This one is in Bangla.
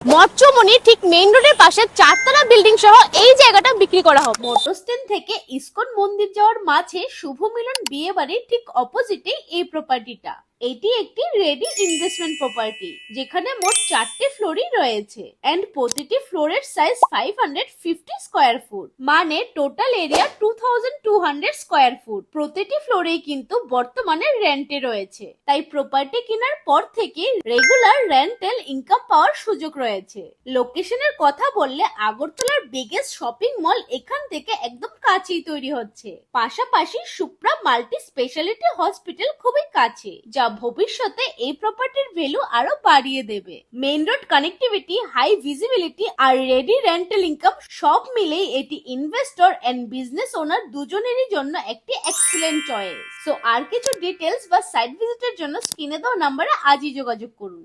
মৎস্যমণি ঠিক মেইন রোডের পাশে 4 তলা বিল্ডিং সহ এই জায়গাটা বিক্রি করা হবে। মোটর স্ট্যান্ড থেকে ইসকন মন্দির যাওয়ার মাঝে শুভ মিলন বিয়ে বাড়ির ঠিক অপোজিটে এই প্রপার্টিটা। এটি একটি রেডি ইনভেস্টমেন্ট প্রপার্টি যেখানে মোট 4টে ফ্লোরই রয়েছে এন্ড প্রতিটি ফ্লোরের সাইজ 550 স্কয়ার ফুট, মানে টোটাল এরিয়া 2200 স্কয়ার ফুট। প্রতিটি ফ্লোরেই কিন্তু বর্তমানে রেন্টে রয়েছে, তাই প্রপার্টি কেনার পর থেকে রেগুলার রেন্টাল ইনকাম পাওয়ার সুযোগ রয়েছে। লোকেশনের কথা বললে আগরতলার বিগেস্ট শপিং মল এখান থেকে একদম কাছেই তৈরি হচ্ছে। পাশাপাশি সুপ্রা মাল্টি স্পেশালিটি হসপিটাল খুবই কাছে, যা ভবিষ্যতে এই প্রপার্টির ভ্যালু আরো বাড়িয়ে দেবে। Main road connectivity, high visibility আর রেডি রেন্টাল ইনকাম সব মিলেই এটি ইনভেস্টর এন্ড বিজনেস ওনার দুজনেরই জন্য একটি এক্সিলেন্ট চয়েস। সো আর কিছু ডিটেলস বা সাইট ভিজিটের জন্য স্ক্রিনে দেওয়া নম্বরে আজই যোগাযোগ করুন।